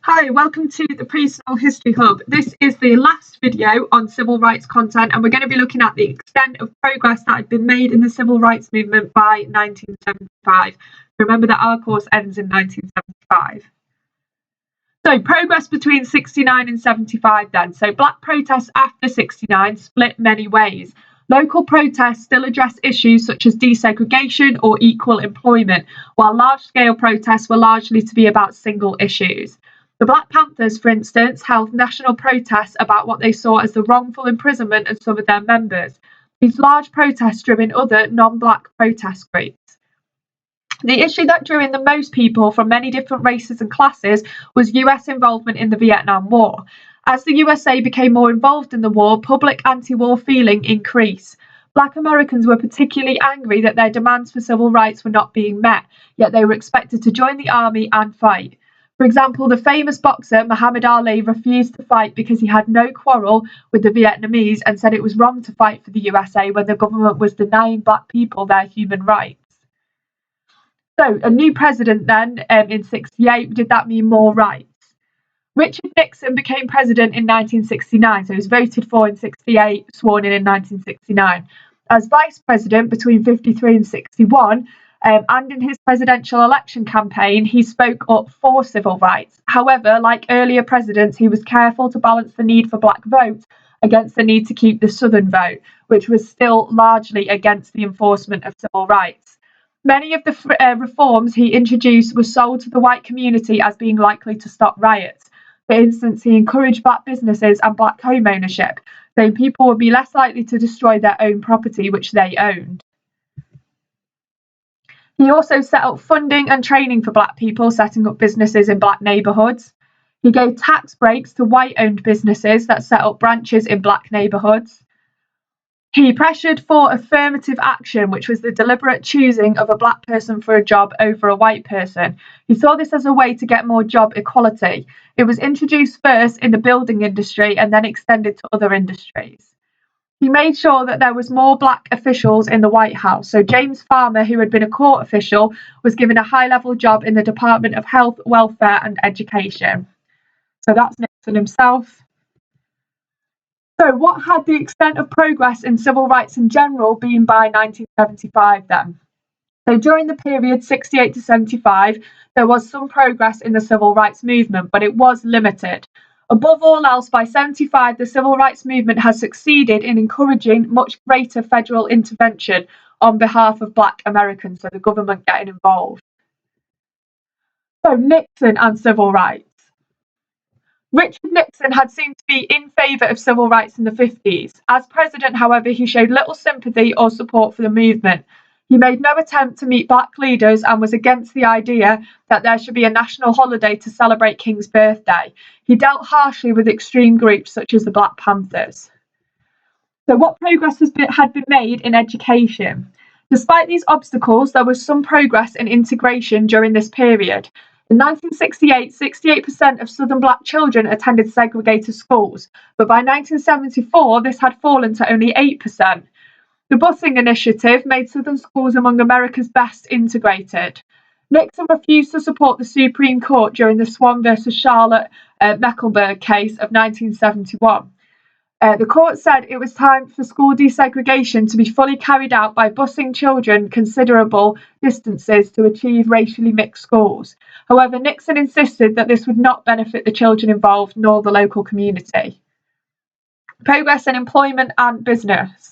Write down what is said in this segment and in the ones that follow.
Hi, welcome to the Personal History Hub. This is the last video on civil rights content, and we're going to be looking at the extent of progress that had been made in the civil rights movement by 1975. Remember that our course ends in 1975. So progress between 69 and 75 then. So black protests after 69 split many ways. Local protests still address issues such as desegregation or equal employment, while large-scale protests were largely to be about single issues. The Black Panthers, for instance, held national protests about what they saw as the wrongful imprisonment of some of their members. These large protests drew in other non-black protest groups. The issue that drew in the most people from many different races and classes was US involvement in the Vietnam War. As the USA became more involved in the war, public anti-war feeling increased. Black Americans were particularly angry that their demands for civil rights were not being met, yet they were expected to join the army and fight. For example, the famous boxer Muhammad Ali refused to fight because he had no quarrel with the Vietnamese and said it was wrong to fight for the USA when the government was denying black people their human rights. So, a new president then in 68, did that mean more rights? Richard Nixon became president in 1969, so he was voted for in 68, sworn in 1969. As vice president between 53 and 61, and in his presidential election campaign, he spoke up for civil rights. However, like earlier presidents, he was careful to balance the need for black votes against the need to keep the Southern vote, which was still largely against the enforcement of civil rights. Many of the reforms he introduced were sold to the white community as being likely to stop riots. For instance, he encouraged black businesses and black home ownership, so people would be less likely to destroy their own property which they owned. He also set up funding and training for black people, setting up businesses in black neighbourhoods. He gave tax breaks to white-owned businesses that set up branches in black neighbourhoods. He pressured for affirmative action, which was the deliberate choosing of a black person for a job over a white person. He saw this as a way to get more job equality. It was introduced first in the building industry and then extended to other industries. He made sure that there was more black officials in the White House. So James Farmer, who had been a court official, was given a high-level job in the Department of Health, Welfare and Education. So that's Nixon himself. So what had the extent of progress in civil rights in general been by 1975 then? So during the period 68 to 75, there was some progress in the civil rights movement, but it was limited. Above all else, by 75, the civil rights movement has succeeded in encouraging much greater federal intervention on behalf of black Americans, so the government getting involved. So Nixon and civil rights. Richard Nixon had seemed to be in favour of civil rights in the 50s. As president, however, he showed little sympathy or support for the movement. He made no attempt to meet black leaders and was against the idea that there should be a national holiday to celebrate King's birthday. He dealt harshly with extreme groups such as the Black Panthers. So what progress had been made in education? Despite these obstacles, there was some progress in integration during this period. In 1968, 68% of Southern black children attended segregated schools, but by 1974, this had fallen to only 8%. The busing initiative made Southern schools among America's best integrated. Nixon refused to support the Supreme Court during the Swan versus Charlotte Mecklenburg case of 1971. The court said it was time for school desegregation to be fully carried out by busing children considerable distances to achieve racially mixed schools. However, Nixon insisted that this would not benefit the children involved nor the local community. Progress in employment and business.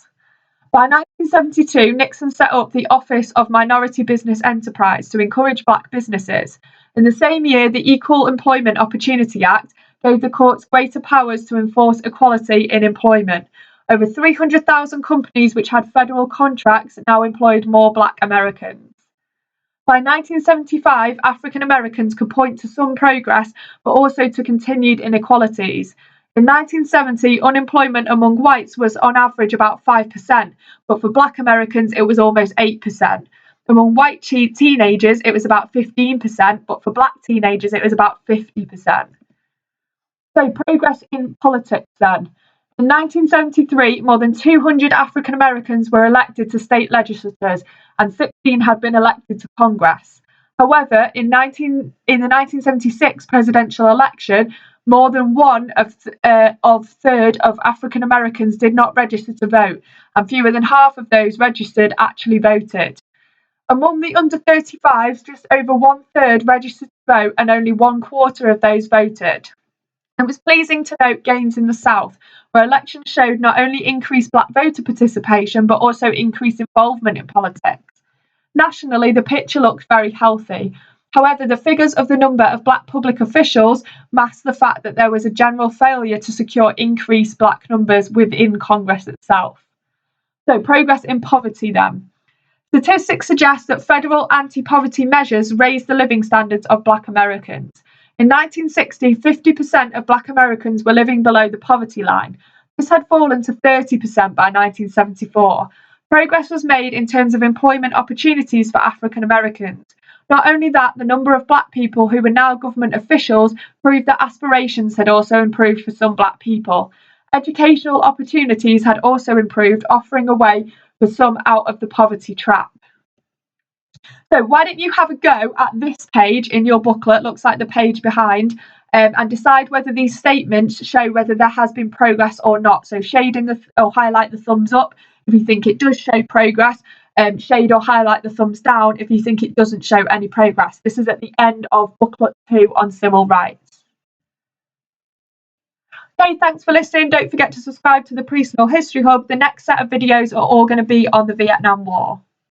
By 1972, Nixon set up the Office of Minority Business Enterprise to encourage black businesses. In the same year, the Equal Employment Opportunity Act gave the courts greater powers to enforce equality in employment. Over 300,000 companies which had federal contracts now employed more black Americans. By 1975, African Americans could point to some progress, but also to continued inequalities. In 1970, unemployment among whites was on average about 5%, but for black Americans, it was almost 8%. Among white teenagers, it was about 15%, but for black teenagers, it was about 50%. So progress in politics then. In 1973, more than 200 African Americans were elected to state legislatures and 16 had been elected to Congress. However, in the 1976 presidential election, more than one third of African Americans did not register to vote, and fewer than half of those registered actually voted. Among the under 35s, just over one third registered to vote, and only one quarter of those voted. It was pleasing to note gains in the South, where elections showed not only increased black voter participation, but also increased involvement in politics. Nationally, the picture looked very healthy. However, the figures of the number of black public officials masked the fact that there was a general failure to secure increased black numbers within Congress itself. So, progress in poverty then. Statistics suggest that federal anti-poverty measures raised the living standards of black Americans. In 1960, 50% of black Americans were living below the poverty line. This had fallen to 30% by 1974. Progress was made in terms of employment opportunities for African Americans. Not only that, the number of black people who were now government officials proved that aspirations had also improved for some black people. Educational opportunities had also improved, offering a way for some out of the poverty trap. So why don't you have a go at this page in your booklet, looks like the page behind, and decide whether these statements show whether there has been progress or not. So shade in or highlight the thumbs up if you think it does show progress, shade or highlight the thumbs down if you think it doesn't show any progress. This is at the end of booklet 2 on civil rights. Okay, thanks for listening. Don't forget to subscribe to the Pre-Civil History Hub. The next set of videos are all going to be on the Vietnam War.